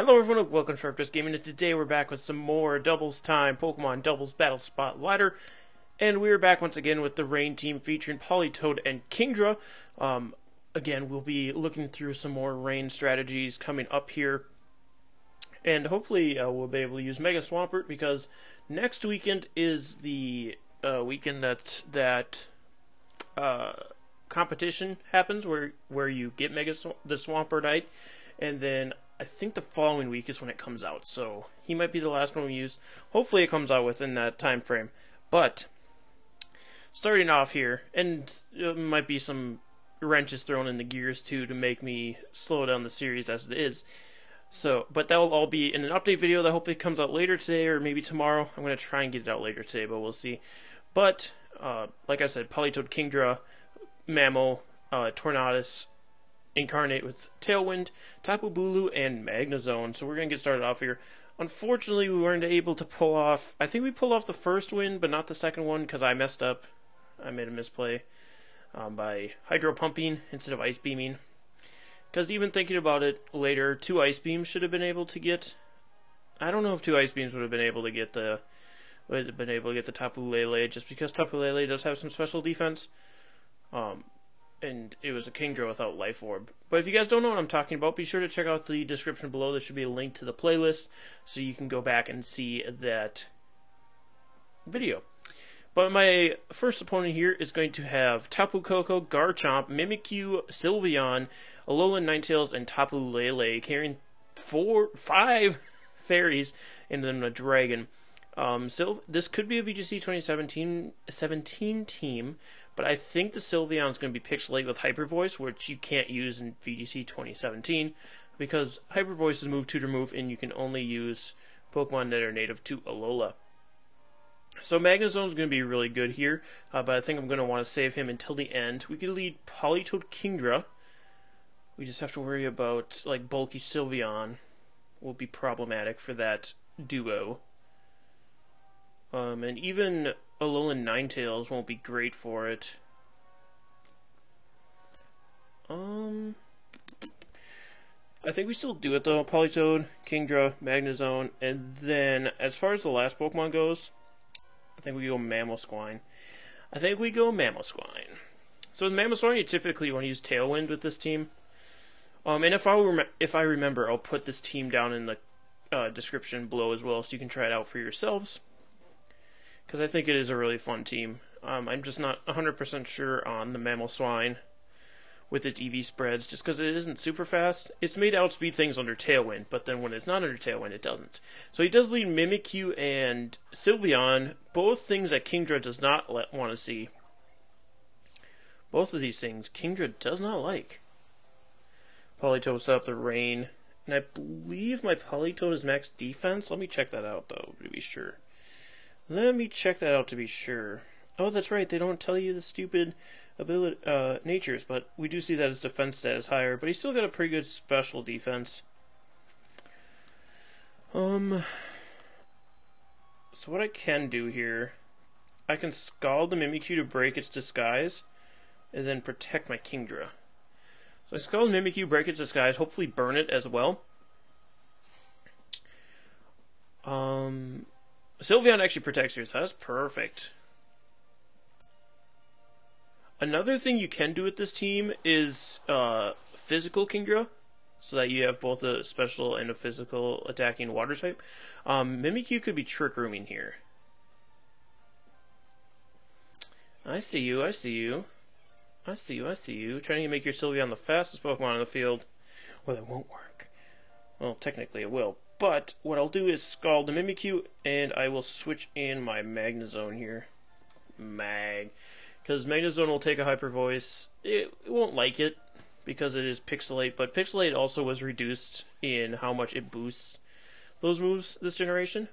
Hello everyone, welcome to Sharp Gaming, and today we're back with some more Doubles Time Pokemon Doubles Battlespot Ladder, and we're back once again with the Rain team featuring Politoed and Kingdra. Again, we'll be looking through some more Rain strategies coming up here, and hopefully we'll be able to use Mega Swampert, because next weekend is the weekend that competition happens, where you get the Swampertite, and then I think the following week is when it comes out, so he might be the last one we use. Hopefully it comes out within that time frame. But starting off here, and there might be some wrenches thrown in the gears too to make me slow down the series as it is. But that will all be in an update video that hopefully comes out later today or maybe tomorrow. I'm going to try and get it out later today, but we'll see. But like I said, Politoed, Kingdra, Mammal, Tornadus, Incarnate with Tailwind, Tapu Bulu, and Magnezone. So we're going to get started off here. Unfortunately, we weren't able to pull off... I think we pulled off the first win, but not the second one, because I messed up. I made a misplay by Hydro Pumping instead of Ice Beaming. Because even thinking about it later, 2 Ice Beams should have been able to get... I don't know if 2 Ice Beams would have been able to get the... Tapu Lele, just because Tapu Lele does have some special defense. And it was a Kingdra without Life Orb. But if you guys don't know what I'm talking about, be sure to check out the description below. There should be a link to the playlist, so you can go back and see that video. But my first opponent here is going to have Tapu Koko, Garchomp, Mimikyu, Sylveon, Alolan Ninetales, and Tapu Lele, carrying 5 fairies and then a dragon. This could be a VGC 2017 team, but I think the Sylveon is going to be Pixelate with Hyper Voice, which you can't use in VGC 2017, because Hyper Voice is move tutor move, and you can only use Pokemon that are native to Alola. So Magnezone is going to be really good here, but I think I'm going to want to save him until the end. We could lead Politoed Kingdra. We just have to worry about, like, bulky Sylveon will be problematic for that duo. And even Alolan Ninetales won't be great for it. I think we still do it though. Politoed, Kingdra, Magnezone, and then as far as the last Pokemon goes, I think we go Mamoswine. So with Mamoswine, you typically want to use Tailwind with this team. And if I remember, I'll put this team down in the description below as well, so you can try it out for yourselves, because I think it is a really fun team. I'm just not 100% sure on the Mamoswine with its EV spreads, just because it isn't super fast. It's made to outspeed things under Tailwind, but then when it's not under Tailwind, it doesn't. So he does lead Mimikyu and Sylveon, both things that Kingdra does not want to see. Both of these things Kingdra does not like. Politoed set up the Rain, and I believe my Politoed is max defense. Let me check that out, though, to be sure. Oh, that's right, they don't tell you the stupid ability natures, but we do see that his defense stat is higher, but he's still got a pretty good special defense. So what I can do here, I can Scald the Mimikyu to break its disguise, and then protect my Kingdra. So I Scald Mimikyu, break its disguise, hopefully burn it as well. Sylveon actually protects yours, so that's perfect. Another thing you can do with this team is physical Kingdra, so that you have both a special and a physical attacking water type. Mimikyu could be Trick Rooming here. I see you. Trying to make your Sylveon the fastest Pokemon on the field. Well, it won't work. Well, technically it will. But what I'll do is Scald the Mimikyu, and I will switch in my Magnezone here. Because Magnezone will take a Hyper Voice. It won't like it, because it is Pixelate, but Pixelate also was reduced in how much it boosts those moves this generation.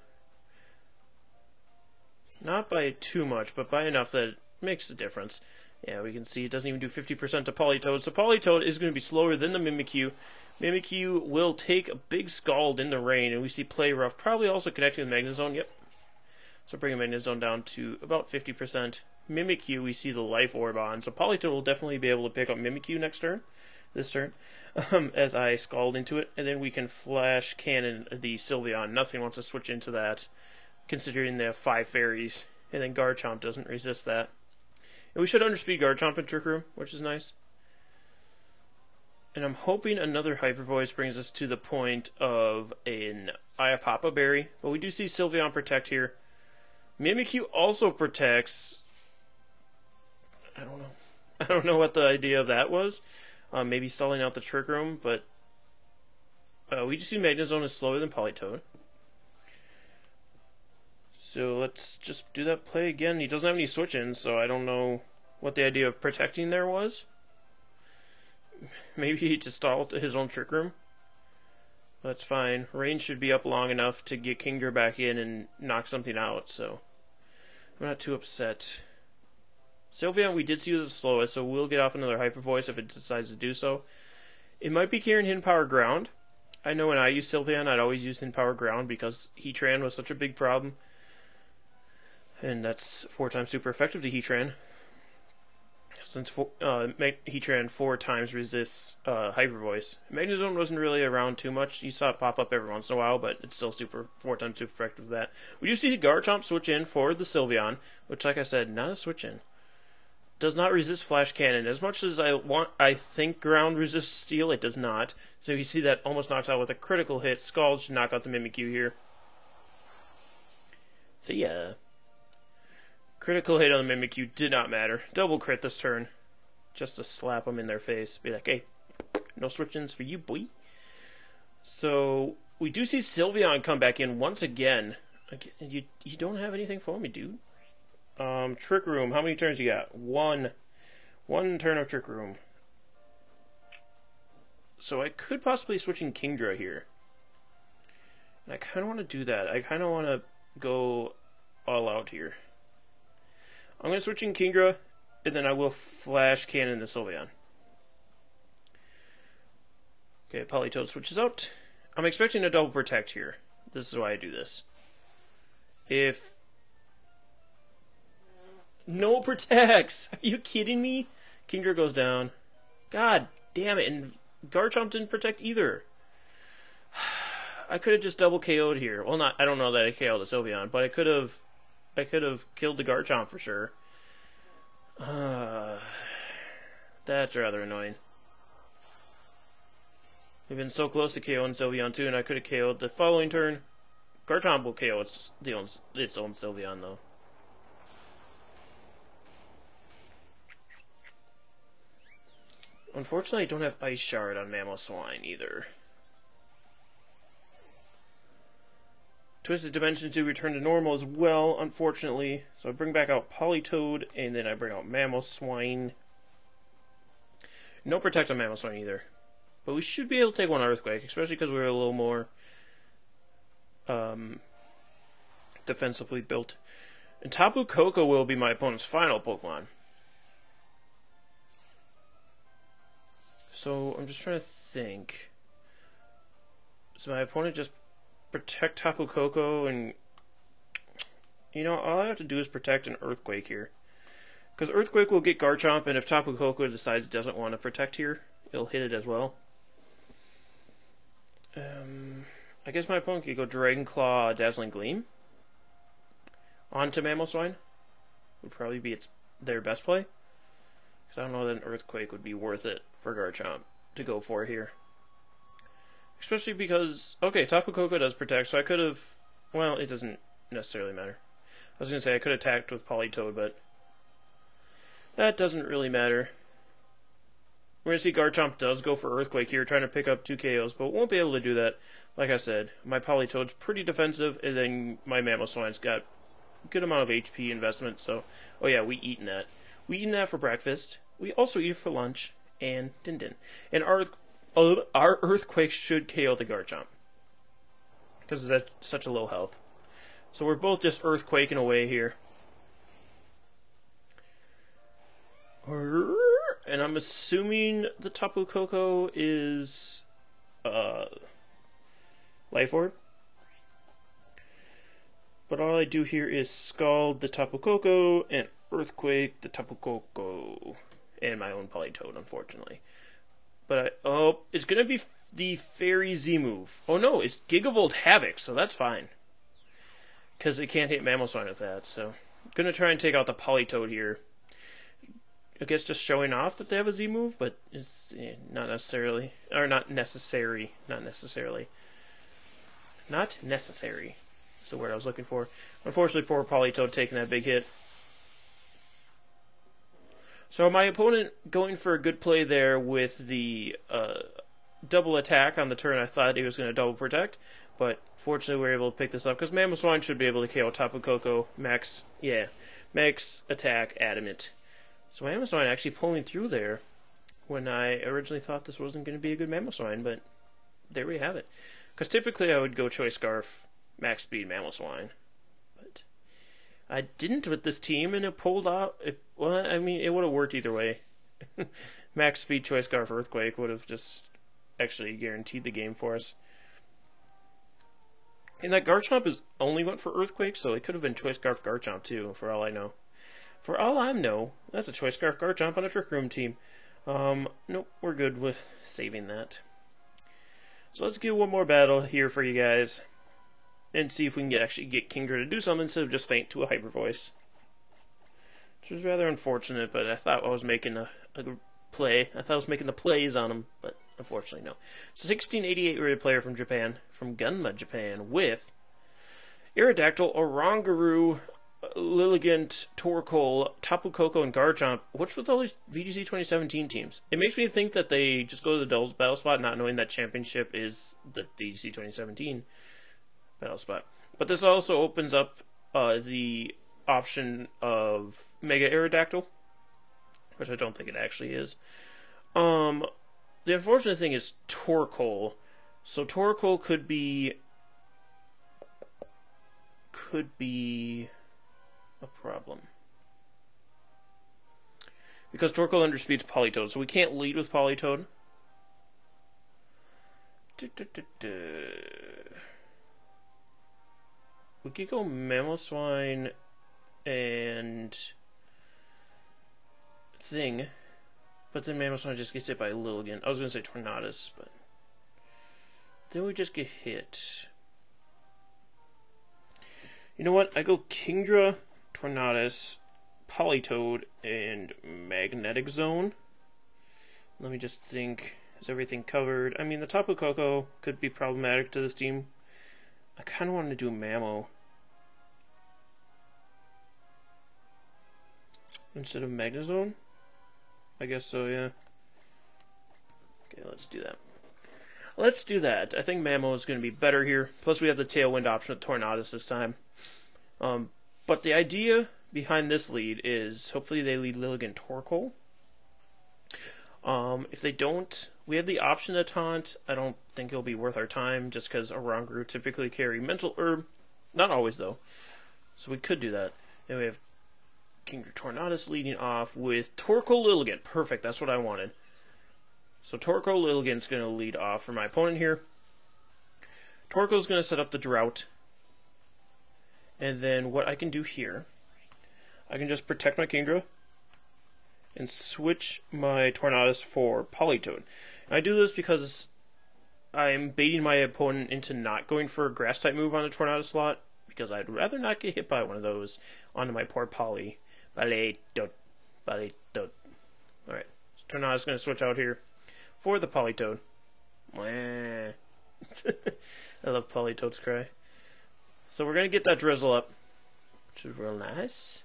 Not by too much, but by enough that it makes a difference. Yeah, we can see it doesn't even do 50% to Politoed, so Politoed is going to be slower than the Mimikyu. Mimikyu will take a big Scald in the Rain, and we see Play Rough probably also connecting with Magnezone. Yep. So bringing Magnezone down to about 50%. Mimikyu, we see the Life Orb on, so Politoed will definitely be able to pick up Mimikyu next turn. this turn, as I scald into it, and then we can flash cannon the Sylveon. Nothing wants to switch into that, considering they have 5 fairies, and then Garchomp doesn't resist that. And we should underspeed Garchomp in Trick Room, which is nice. And I'm hoping another Hyper Voice brings us to the point of an Iapapa Berry, but we do see Sylveon protect here. Mimikyu also protects. I don't know. I don't know what the idea of that was. Maybe stalling out the Trick Room, but we just see Magnezone is slower than Politoed. So let's just do that play again. He doesn't have any switch-ins, so I don't know what the idea of protecting there was. Maybe he just stalled his own Trick Room. That's fine. Range should be up long enough to get Kingdra back in and knock something out, so I'm not too upset. Sylveon we did see was the slowest, so we'll get off another Hyper Voice if it decides to do so. It might be carrying Hidden Power Ground. I know when I use Sylveon, I'd always use Hidden Power Ground because Heatran was such a big problem. And that's 4 times super effective to Heatran. Since Heatran 4 times resists Hyper Voice. Magnezone wasn't really around too much. You saw it pop up every once in a while, but it's still 4 times super effective with that. We do see Garchomp switch in for the Sylveon, which, like I said, not a switch in. Does not resist Flash Cannon. As much as I think Ground resists Steel, it does not. So you see that almost knocks out with a critical hit. Scald should knock out the Mimikyu here. So yeah. Critical hit on the Mimikyu did not matter. Double crit this turn. Just to slap them in their face. Be like, hey, no switch-ins for you, boy. So, we do see Sylveon come back in once again. You don't have anything for me, dude. Trick Room, how many turns you got? One turn of Trick Room. So I could possibly switch in Kingdra here. And I kind of want to do that. I kind of want to go all out here. I'm going to switch in Kingdra, and then I will Flash Cannon the Sylveon. Okay, Politoed switches out. I'm expecting a double protect here. This is why I do this. If no protects! Are you kidding me? Kingdra goes down. God damn it, and Garchomp didn't protect either. I could have just double KO'd here. Well, I don't know that I KO'd the Sylveon, but I could have killed the Garchomp for sure. That's rather annoying. We've been so close to KO'ing Sylveon too, and I could have KO'd the following turn. Garchomp will KO its own Sylveon though. Unfortunately, I don't have Ice Shard on Mamoswine either. Twisted Dimensions do return to normal as well, unfortunately. So I bring back out Politoed, and then I bring out Mamoswine. No Protect on Mamoswine either. But we should be able to take one Earthquake, especially because we're a little more defensively built. And Tapu Koko will be my opponent's final Pokemon. So I'm just trying to think. So my opponent just protect Tapu Koko, and you know, all I have to do is protect an Earthquake here. Because Earthquake will get Garchomp, and if Tapu Koko decides it doesn't want to protect here, it'll hit it as well. I guess my opponent could go Dragon Claw, Dazzling Gleam onto Mamoswine. Would probably be their best play. Because I don't know that an Earthquake would be worth it for Garchomp to go for here. Especially because, okay, Tapu Koko does protect, so I could have, well, it doesn't necessarily matter. I was going to say I could have attacked with Politoed, but that doesn't really matter. We're going to see Garchomp does go for Earthquake here, trying to pick up 2 KOs, but won't be able to do that. Like I said, my Politoed's pretty defensive, and then my Mamoswine's got a good amount of HP investment, so, oh yeah, we eaten that. We eaten that for breakfast. We also eat it for lunch, and din-din. And our Earthquake should KO the Garchomp, because that's such a low health. So we're both just Earthquaking away here. And I'm assuming the Tapu Koko is Life Orb. But all I do here is Scald the Tapu Koko and Earthquake the Tapu Koko. And my own Politoed, unfortunately. But oh, it's gonna be the Fairy Z move. Oh no, it's Gigavolt Havoc, so that's fine. Because it can't hit Mamoswine with that, so... I'm gonna try and take out the Politoed here. I guess just showing off that they have a Z move, but it's not necessarily... Or not necessary. Not necessarily. Not necessary. That's the word I was looking for. Unfortunately, poor Politoed taking that big hit. So my opponent going for a good play there with the double attack on the turn. I thought he was going to double protect, but fortunately we were able to pick this up because Mamoswine should be able to KO Tapu Koko. Max attack adamant. So Mamoswine actually pulling through there when I originally thought this wasn't going to be a good Mamoswine, but there we have it. Because typically I would go Choice Scarf, Max Speed, Mamoswine, but I didn't with this team, and it pulled out. Well, I mean, it would have worked either way. Max Speed, Choice Scarf, Earthquake would have just actually guaranteed the game for us. And that Garchomp is only went for Earthquake, so it could have been Choice Scarf Garchomp too, for all I know. For all I know, that's a Choice Scarf Garchomp on a Trick Room team. Nope, we're good with saving that. So let's do one more battle here for you guys, and see if we can actually get Kingdra to do something instead of just faint to a Hyper Voice. Which was rather unfortunate, but I thought I was making a play. I thought I was making the plays on him, but unfortunately no. So 1688 rated player from Japan, from Gunma, Japan, with Aerodactyl, Oranguru, Lilligant, Torkoal, Tapu Koko, and Garchomp. What's with all these VGC 2017 teams? It makes me think that they just go to the doubles battle spot, not knowing that championship is the VGC 2017 battle spot. But this also opens up the option of Mega Aerodactyl, which I don't think it actually is. The unfortunate thing is Torkoal. So Torkoal could be a problem. Because Torkoal underspeeds Politoed, so we can't lead with Politoed. We could go Mamoswine and Thing, but then Mamoswine just gets hit by Lilligant. I was going to say Tornadus, but then we just get hit. You know what? I go Kingdra, Tornadus, Politoed, and Magnetic Zone. Let me just think. Is everything covered? I mean, the Tapu Koko could be problematic to this team. I kind of wanted to do Mamo instead of Magnezone. I guess so, yeah. Okay, let's do that. Let's do that. I think Mamo is going to be better here. Plus, we have the Tailwind option with Tornadus this time. But the idea behind this lead is hopefully they lead Lilligant Torkoal. If they don't, we have the option to taunt. I don't think it'll be worth our time just because Oranguru typically carry Mental Herb. Not always, though. So we could do that. And we have Kingdra Tornadus leading off with Torkoal Lilligant. Perfect, that's what I wanted. So Torkoal Lilligant's going to lead off for my opponent here. Torkoal's going to set up the Drought. And then what I can do here, I can just protect my Kingdra and switch my Tornadus for Politoed. And I do this because I'm baiting my opponent into not going for a Grass-type move on the Tornadus slot, because I'd rather not get hit by one of those onto my poor Politoed. Alright, so Tornadus is going to switch out here for the Politoed. I love Politoed's cry. So we're going to get that Drizzle up, which is real nice.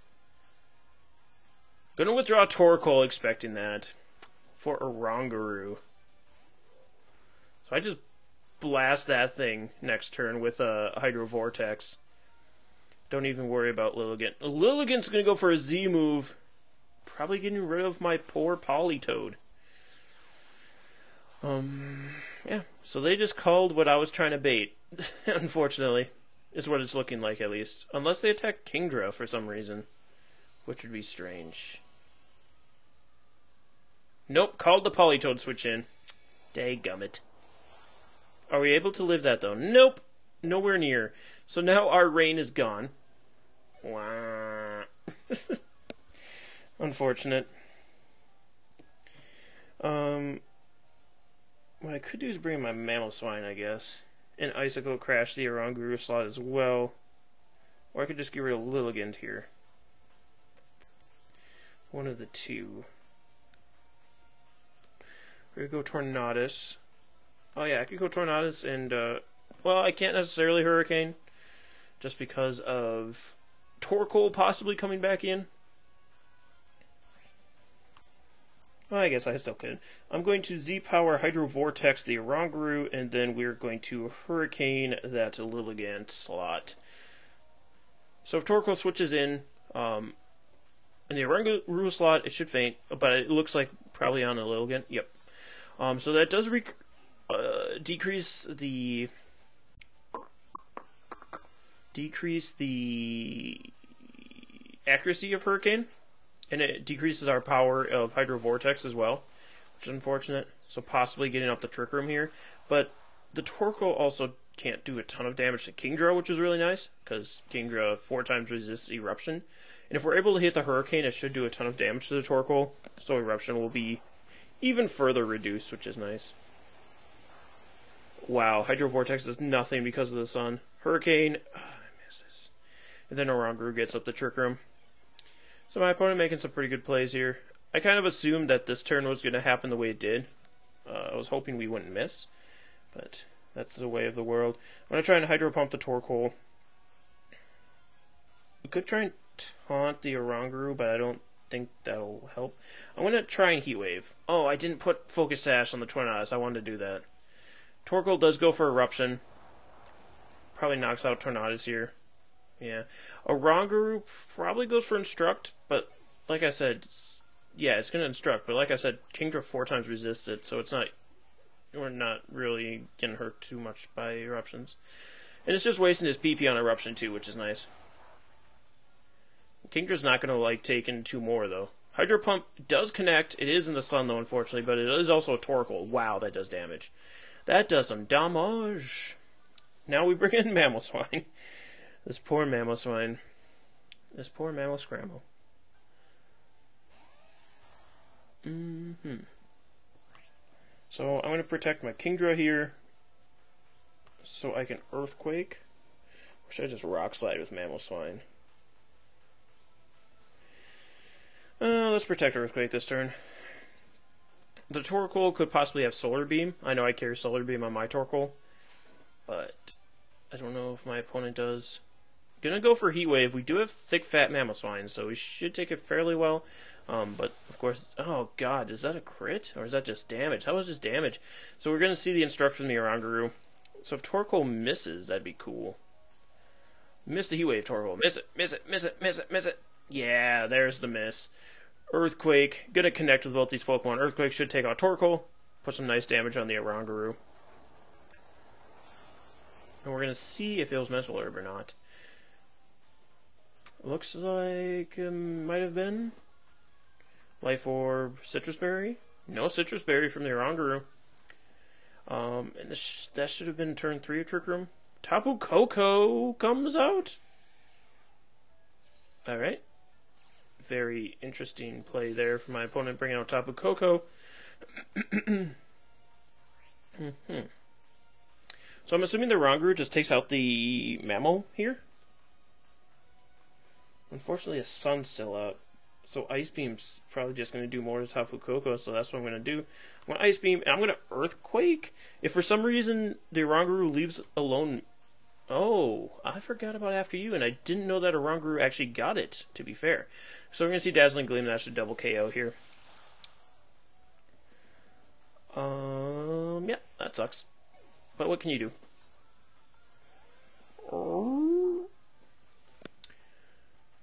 Going to withdraw Torkoal, expecting that, for Oranguru. So I just blast that thing next turn with a Hydro Vortex. Don't even worry about Lilligant. Lilligant's going to go for a Z move, probably getting rid of my poor Politoed. Yeah, so they just called what I was trying to bait, unfortunately. Is what it's looking like, at least. Unless they attack Kingdra for some reason, which would be strange. Nope, called the Politoed switch in. Daggummit. Are we able to live that, though? Nope, nowhere near. So now our rain is gone. Wah. Unfortunate. what I could do is bring in my Mammal Swine, I guess. And Icicle crash the Oranguru slot as well. Or I could just get rid of Lilligant here. One of the two. We're gonna go Tornadus. Oh yeah, I could go Tornadus and, well, I can't necessarily Hurricane. Just because of Torkoal possibly coming back in. Well, I guess I still could. I'm going to Z-Power Hydro Vortex the Oranguru, and then we're going to Hurricane that Lilligant slot. So if Torkoal switches in the Oranguru slot, it should faint, but it looks like probably on a Lilligant. Yep. So that does decrease the accuracy of Hurricane, and it decreases our power of Hydro Vortex as well, which is unfortunate. So possibly getting up the Trick Room here, but the Torkoal also can't do a ton of damage to Kingdra, which is really nice, because Kingdra 4 times resists Eruption. And if we're able to hit the Hurricane, it should do a ton of damage to the Torkoal, so Eruption will be even further reduced, which is nice. Wow, Hydro Vortex does nothing because of the sun. Hurricane, I miss this. And then Oranguru gets up the Trick Room. So my opponent making some pretty good plays here. I kind of assumed that this turn was going to happen the way it did. I was hoping we wouldn't miss, but that's the way of the world. I'm going to try and Hydro Pump the Torkoal. We could try and taunt the Oranguru, but I don't think that'll help. I'm going to try and Heat Wave. Oh, I didn't put Focus Sash on the Tornadus. I wanted to do that. Torkoal does go for Eruption. Probably knocks out Tornadus here. Yeah. Oranguru probably goes for Instruct, but like I said, it's going to Instruct, but like I said, Kingdra 4 times resists it, so we're not really getting hurt too much by Eruptions. And it's just wasting his PP on Eruption too, which is nice. Kingdra's not going to like taking 2 more though. Hydro Pump does connect. It is in the sun though, unfortunately, but it is also a Torkoal. Wow, that does damage. That does some damage. Now we bring in Mammal Swine. This poor Mammal Swine. This poor Mammal Scramble. So I'm going to protect my Kingdra here, so I can Earthquake. Or should I just Rock Slide with Mammal Swine? Let's protect Earthquake this turn. The Torkoal could possibly have Solar Beam. I know I carry Solar Beam on my Torkoal, but I don't know if my opponent does. Gonna go for Heat Wave. We do have thick, fat Mammal Swine, so we should take it fairly well. But, of course, oh god, is that a crit? Or is that just damage? How is this damage? So we're gonna see the instruction from the Oranguru. So if Torkoal misses, that'd be cool. Miss the Heat Wave, Torkoal. Miss it, miss it, miss it, miss it, miss it. Yeah, there's the miss. Earthquake, gonna connect with both these Pokemon. Earthquake should take out Torkoal, put some nice damage on the Oranguru. And we're gonna see if it was Mental Herb or not. Looks like it might have been Life Orb, Citrus Berry. No Citrus Berry from the Oranguru. And that should have been turn 3 of Trick Room. Tapu Koko comes out. Alright. Very interesting play there for my opponent, bringing out Tapu Koko. So I'm assuming the Oranguru just takes out the Mammal here. Unfortunately, the sun's still out, so Ice Beam's probably just going to do more to Tapu Koko, so that's what I'm going to do. I'm going to Ice Beam, and I'm going to Earthquake. If for some reason the Oranguru leaves alone... Oh, I forgot about After You, and I didn't know that Oranguru actually got it, to be fair. So we're going to see Dazzling Gleam, and that should double KO here. Yeah, that sucks. But what can you do?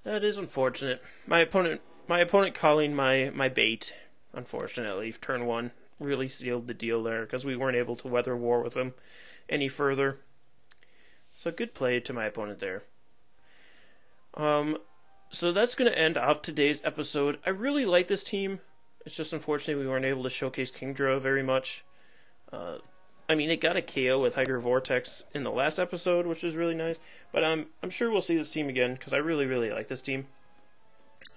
That is unfortunate. My opponent calling my bait, unfortunately, turn 1 really sealed the deal there, because we weren't able to weather war with him any further. So good play to my opponent there. So that's going to end off today's episode. I really like this team. It's just unfortunate we weren't able to showcase Kingdra very much. I mean, it got a KO with Hydro Vortex in the last episode, which is really nice. But I'm sure we'll see this team again, because I really, really like this team.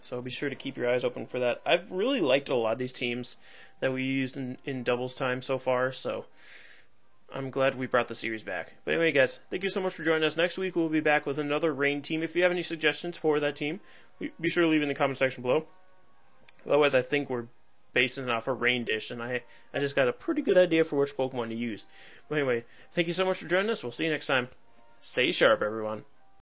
So be sure to keep your eyes open for that. I've really liked a lot of these teams that we used in doubles time so far, so I'm glad we brought the series back. But anyway, guys, thank you so much for joining us. Next week we'll be back with another rain team. If you have any suggestions for that team, be sure to leave in the comment section below. Otherwise, I think we're basing it off a rain dish, and I just got a pretty good idea for which Pokemon to use. But anyway, thank you so much for joining us. We'll see you next time. Stay sharp, everyone.